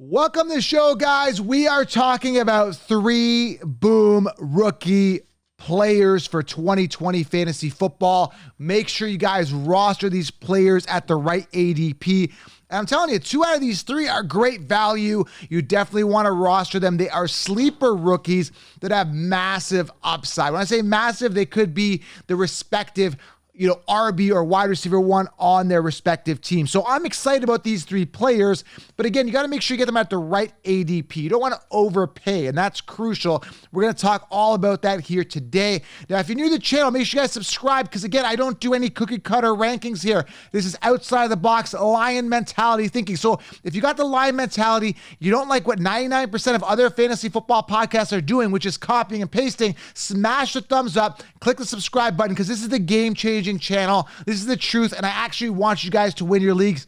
Welcome to the show, guys. We are talking about three boom rookie players for 2020 fantasy football. Make sure you guys roster these players at the right ADP. And I'm telling you, two out of these three are great value. You definitely want to roster them. They are sleeper rookies that have massive upside. When I say massive, they could be the respective RB or wide receiver one on their respective team. So I'm excited about these three players, but again, you got to make sure you get them at the right ADP. You don't want to overpay, and that's crucial. We're going to talk all about that here today. Now, if you're new to the channel, make sure you guys subscribe, because again, I don't do any cookie cutter rankings here. This is outside of the box lion mentality thinking. So if you got the lion mentality, you don't like what 99% of other fantasy football podcasts are doing, which is copying and pasting, smash the thumbs up, click the subscribe button, because this is the game-changing channel. This is the truth, and I actually want you guys to win your leagues.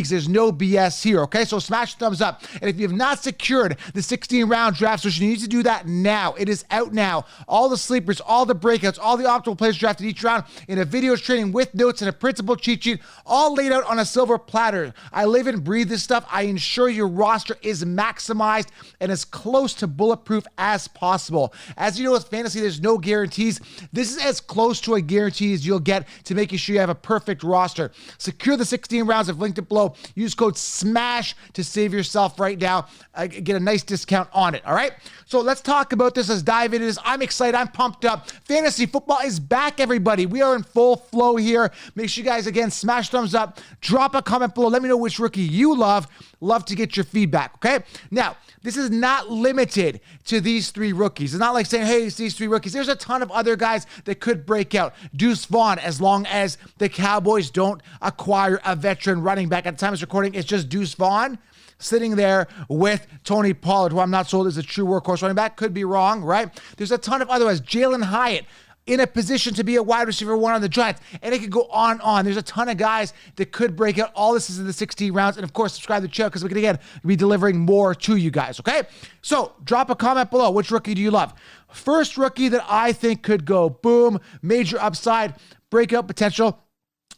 There's no BS here, okay? So smash the thumbs up. And if you have not secured the 16-round draft solution, you need to do that now. It is out now. All the sleepers, all the breakouts, all the optimal players drafted each round in a video training with notes and a printable cheat sheet, all laid out on a silver platter. I live and breathe this stuff. I ensure your roster is maximized and as close to bulletproof as possible. As you know, with fantasy, there's no guarantees. This is as close to a guarantee as you'll get to making sure you have a perfect roster. Secure the 16 rounds. I've linked it below. Use code SMASH to save yourself right now. Get a nice discount on it, all right? So let's talk about this. Let's dive into this. I'm excited. I'm pumped up. Fantasy football is back, everybody. We are in full flow here. Make sure you guys, again, smash thumbs up. Drop a comment below. Let me know which rookie you love. Love to get your feedback, okay? Now, this is not limited to these three rookies. It's not like saying, hey, it's these three rookies. There's a ton of other guys that could break out. Deuce Vaughn, as long as the Cowboys don't acquire a veteran running back. At the time of this recording, it's just Deuce Vaughn sitting there with Tony Pollard, who I'm not sold is a true workhorse running back. Could be wrong, right? There's a ton of other ones. Jalen Hyatt, in a position to be a wide receiver one on the Giants, and it could go on and on. There's a ton of guys that could break out. All this is in the 16 rounds, and of course, subscribe to the channel, because we're going to, again, be delivering more to you guys, okay? So, drop a comment below. Which rookie do you love? First rookie that I think could go boom, major upside, breakout potential.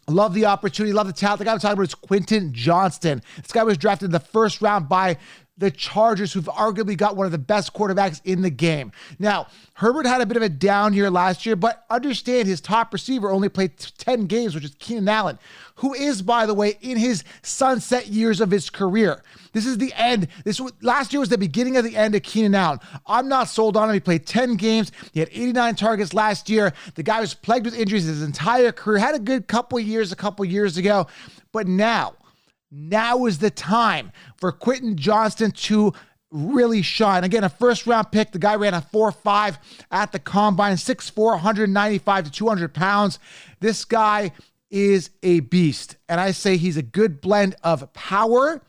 Love the opportunity, love the talent. The guy I'm talking about is Quentin Johnston. This guy was drafted in the first round by the Chargers, who've arguably got one of the best quarterbacks in the game. Now, Herbert had a bit of a down year last year, but understand his top receiver only played 10 games, which is Keenan Allen, who is, by the way, in his sunset years of his career. This is the end. Last year was the beginning of the end of Keenan Allen. I'm not sold on him. He played 10 games. He had 89 targets last year. The guy was plagued with injuries his entire career. Had a good couple years ago, but now is the time for Quentin Johnston to really shine. Again, a first-round pick. The guy ran a 4.5 at the combine, 6'4", 195 to 200 pounds. This guy is a beast, and I say he's a good blend of power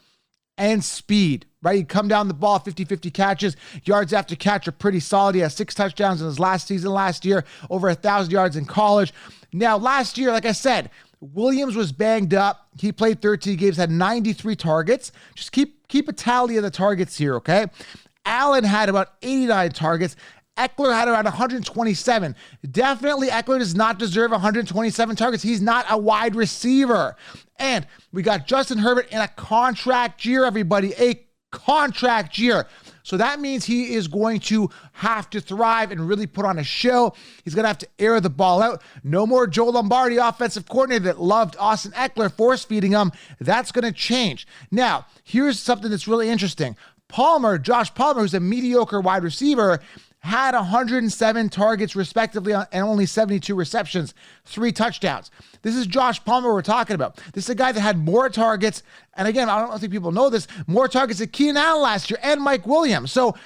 and speed, right? You come down the ball, 50-50 catches. Yards after catch are pretty solid. He has 6 touchdowns in his last year, over 1,000 yards in college. Now, last year, like I said, Williams was banged up. He played 13 games, had 93 targets. Just keep a tally of the targets here, okay? Allen had about 89 targets. Eckler had around 127. Definitely Eckler does not deserve 127 targets. He's not a wide receiver. And we got Justin Herbert in a contract year, everybody. A contract year. So that means he is going to have to thrive and really put on a show. He's going to have to air the ball out. No more Joe Lombardi, offensive coordinator that loved Austin Eckler, force feeding him. That's going to change. Now, here's something that's really interesting. Josh Palmer, who's a mediocre wide receiver, had 107 targets respectively and only 72 receptions, 3 touchdowns. This is Josh Palmer we're talking about. This is a guy that had more targets, and again, I don't think people know this, more targets than Keenan Allen last year and Mike Williams. So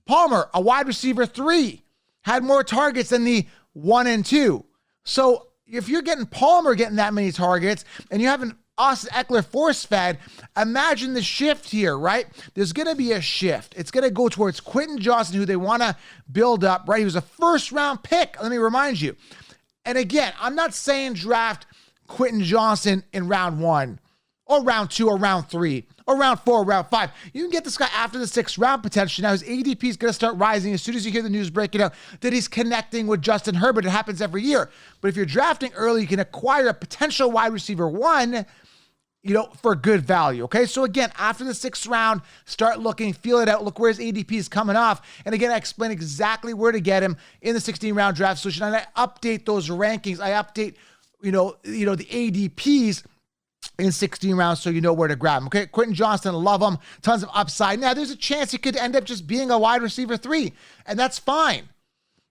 Palmer, a wide receiver 3, had more targets than the 1 and 2. So if you're getting Palmer getting that many targets and you haven't Austin Eckler force-fed, imagine the shift here, right? There's going to be a shift. It's going to go towards Quentin Johnston, who they want to build up, right? He was a first-round pick, let me remind you. And again, I'm not saying draft Quentin Johnston in round 1 or round 2 or round 3 or round 4 or round 5. You can get this guy after the 6th round potentially. Now, his ADP is going to start rising as soon as you hear the news breaking out that he's connecting with Justin Herbert. It happens every year. But if you're drafting early, you can acquire a potential wide receiver 1 for good value. Okay. So again, after the 6th round, start looking, feel it out, look where his ADP is coming off. And again, I explain exactly where to get him in the 16 round draft solution. And I update those rankings. I update, the ADPs in 16 rounds so you know where to grab him. Okay. Quentin Johnston, love him. Tons of upside. Now there's a chance he could end up just being a wide receiver 3, and that's fine.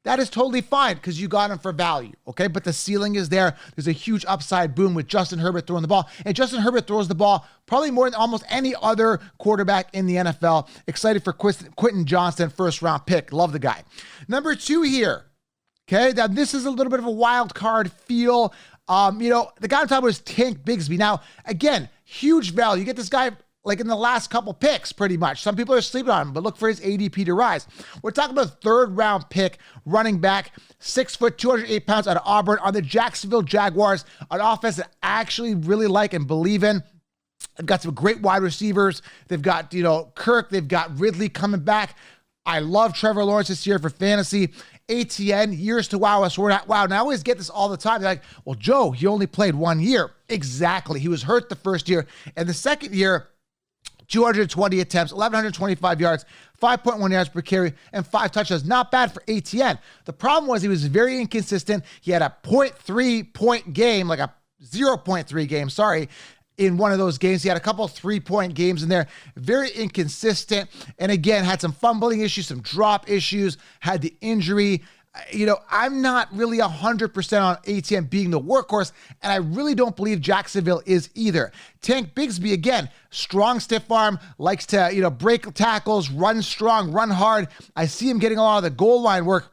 That is totally fine because you got him for value, okay? But the ceiling is there. There's a huge upside boom with Justin Herbert throwing the ball. And Justin Herbert throws the ball probably more than almost any other quarterback in the NFL. Excited for Quentin Johnston, 1st round pick. Love the guy. Number 2 here, okay? Now, this is a little bit of a wild card feel. The guy I'm talking about is Tank Bigsby. Now, again, huge value. You get this guy like in the last couple picks, pretty much. Some people are sleeping on him, but look for his ADP to rise. We're talking about a 3rd round pick, running back, 6 foot, 208 pounds out of Auburn on the Jacksonville Jaguars, an offense that I actually really like and believe in. They've got some great wide receivers. They've got, Kirk. They've got Ridley coming back. I love Trevor Lawrence this year for fantasy. ATN, years to wow us. We're not wow. And I always get this all the time. They're like, well, Joe, he only played 1 year. Exactly. He was hurt the 1st year. And the 2nd year, 220 attempts, 1,125 yards, 5.1 yards per carry, and 5 touchdowns. Not bad for ATN. The problem was he was very inconsistent. He had a 0.3 point game, like a 0.3 game, in one of those games. He had a couple 3-point games in there. Very inconsistent. And again, had some fumbling issues, some drop issues, had the injury. I'm not really 100% on ATN being the workhorse, and I really don't believe Jacksonville is either. Tank Bigsby, again, strong stiff arm, likes to, break tackles, run strong, run hard. I see him getting a lot of the goal line work.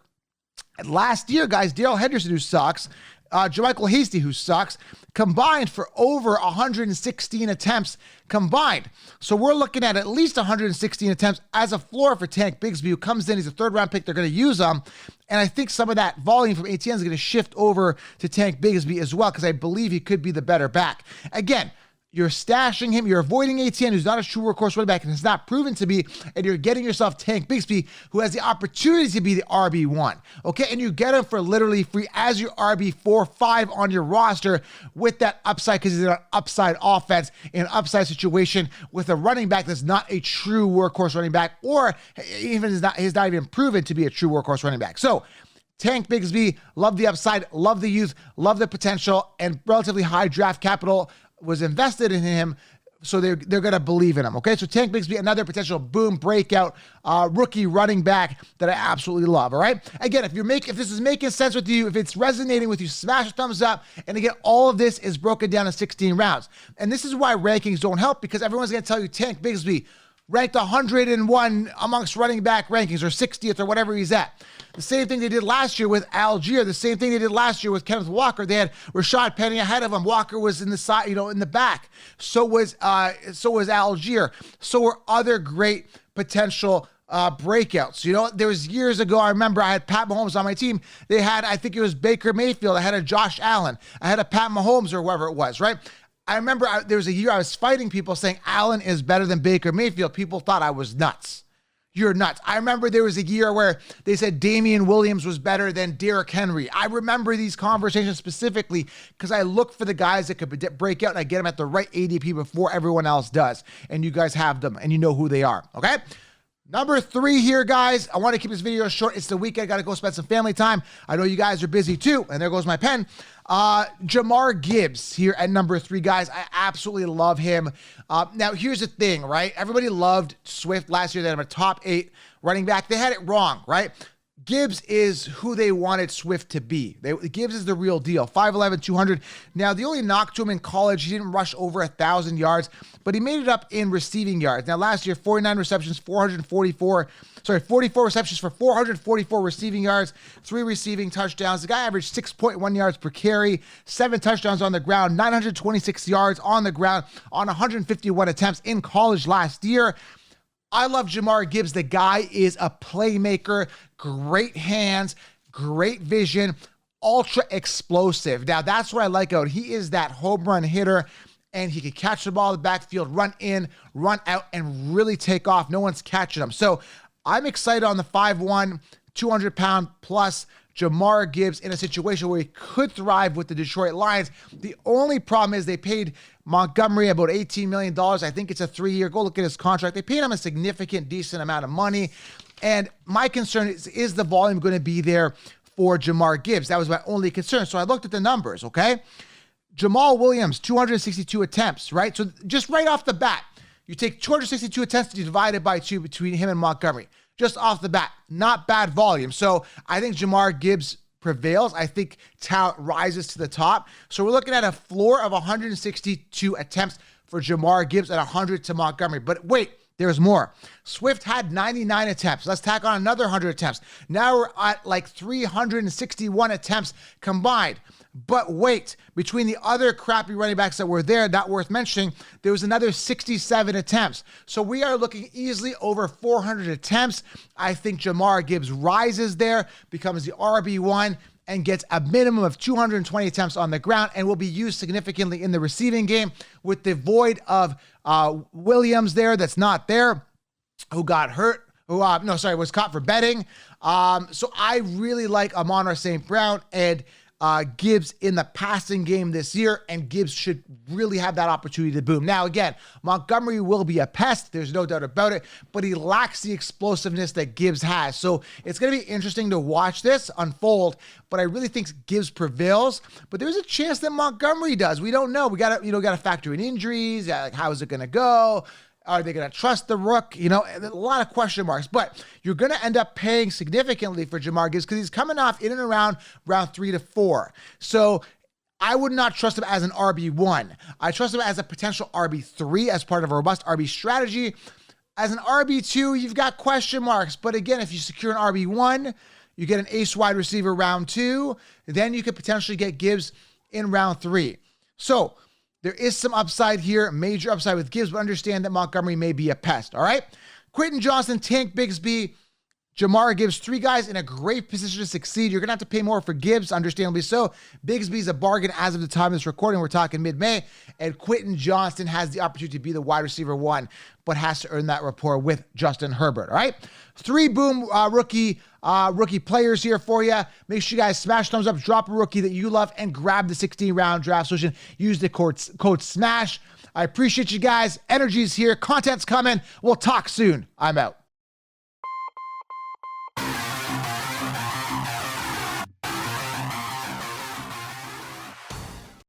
Last year, guys, Darrell Henderson, who sucks, JaMycal Hasty, who sucks, combined for over 116 attempts combined. So we're looking at least 116 attempts as a floor for Tank Bigsby, who comes in. He's a 3rd round pick. They're going to use him. And I think some of that volume from ATN is going to shift over to Tank Bigsby as well, because I believe he could be the better back. Again, you're stashing him. You're avoiding ATN, who's not a true workhorse running back and has not proven to be, and you're getting yourself Tank Bigsby, who has the opportunity to be the RB1, okay? And you get him for literally free as your RB4, 5 on your roster with that upside, because he's in an upside offense, in an upside situation with a running back that's not a true workhorse running back, or even he's not even proven to be a true workhorse running back. So Tank Bigsby, love the upside, love the youth, love the potential, and relatively high draft capital was invested in him, so they're going to believe in him, okay? So Tank Bigsby, another potential boom breakout rookie running back that I absolutely love, all right? Again, if this is making sense with you, if it's resonating with you, smash a thumbs up. And again, all of this is broken down in 16 rounds. And this is why rankings don't help, because everyone's going to tell you Tank Bigsby ranked 101 amongst running back rankings, or 60th, or whatever he's at. The same thing they did last year with Algier. The same thing they did last year with Kenneth Walker. They had Rashad Penny ahead of him. Walker was in the side, in the back. So was Algier. So were other great potential breakouts. There was years ago, I remember I had Pat Mahomes on my team. They had, I think it was Baker Mayfield. I had a Josh Allen. I had a Pat Mahomes, or whoever it was, right? I remember there was a year I was fighting people saying Allen is better than Baker Mayfield. People thought I was nuts. You're nuts. I remember there was a year where they said Damian Williams was better than Derrick Henry. I remember these conversations specifically because I look for the guys that could break out, and I get them at the right ADP before everyone else does. And you guys have them, and you know who they are, okay? Number 3 here, guys. I want to keep this video short. It's the weekend. I got to go spend some family time. I know you guys are busy too, and there goes my pen. Jahmyr Gibbs here at number 3, guys. I absolutely love him. Now, here's the thing, right? Everybody loved Swift last year. They had him a top 8 running back. They had it wrong, right? Gibbs is who they wanted Swift to be. Gibbs is the real deal. 5'11", 200. Now, the only knock to him in college, he didn't rush over 1,000 yards, but he made it up in receiving yards. Now, last year, 44 receptions for 444 receiving yards, 3 receiving touchdowns. The guy averaged 6.1 yards per carry, 7 touchdowns on the ground, 926 yards on the ground on 151 attempts in college last year. I love Jahmyr Gibbs. The guy is a playmaker, great hands, great vision, ultra explosive. Now, that's what I like out. He is that home run hitter, and he can catch the ball in the backfield, run in, run out, and really take off. No one's catching him. So I'm excited on the 5'1", 200-pound plus Jahmyr Gibbs in a situation where he could thrive with the Detroit Lions. The only problem is they paid Montgomery about $18 million. I think it's a 3-year. Go look at his contract. They paid him a significant, decent amount of money. And my concern is the volume going to be there for Jahmyr Gibbs? That was my only concern. So I looked at the numbers, okay? Jamal Williams, 262 attempts, right? So just right off the bat, you take 262 attempts to divide it by 2 between him and Montgomery. Just off the bat, not bad volume. So I think Jahmyr Gibbs prevails. I think talent rises to the top. So we're looking at a floor of 162 attempts for Jahmyr Gibbs and 100 to Montgomery. But wait, there's more. Swift had 99 attempts. Let's tack on another 100 attempts. Now we're at like 361 attempts combined. But wait, between the other crappy running backs that were there, not worth mentioning, there was another 67 attempts. So we are looking easily over 400 attempts. I think Jahmyr Gibbs rises there, becomes the RB1, and gets a minimum of 220 attempts on the ground and will be used significantly in the receiving game with the void of Williams there that's not there, who got hurt, was caught for betting. So I really like Amon-Ra St. Brown and Gibbs in the passing game this year, and Gibbs should really have that opportunity to boom. Now, again, Montgomery will be a pest. There's no doubt about it, but he lacks the explosiveness that Gibbs has. So it's going to be interesting to watch this unfold, but I really think Gibbs prevails, but there's a chance that Montgomery does. We don't know. We got to factor in injuries. Like, how is it going to go? Are they going to trust the rook? A lot of question marks, but you're going to end up paying significantly for Jahmyr Gibbs because he's coming off in and around round 3 to 4. So I would not trust him as an RB1. I trust him as a potential RB3 as part of a robust RB strategy. As an RB2, you've got question marks. But again, if you secure an RB1, you get an ace wide receiver round 2, then you could potentially get Gibbs in round 3. So there is some upside here, major upside with Gibbs, but understand that Montgomery may be a pest, all right? Quentin Johnston, Tank Bigsby, Jahmyr Gibbs, 3 guys in a great position to succeed. You're going to have to pay more for Gibbs, understandably so. Bigsby's a bargain as of the time of this recording. We're talking mid-May. And Quentin Johnston has the opportunity to be the wide receiver 1, but has to earn that rapport with Justin Herbert, all right? 3 boom rookie players here for you. Make sure you guys smash thumbs up, drop a rookie that you love, and grab the 16-round draft solution. Use the code SMASH. I appreciate you guys. Energy's here. Content's coming. We'll talk soon. I'm out.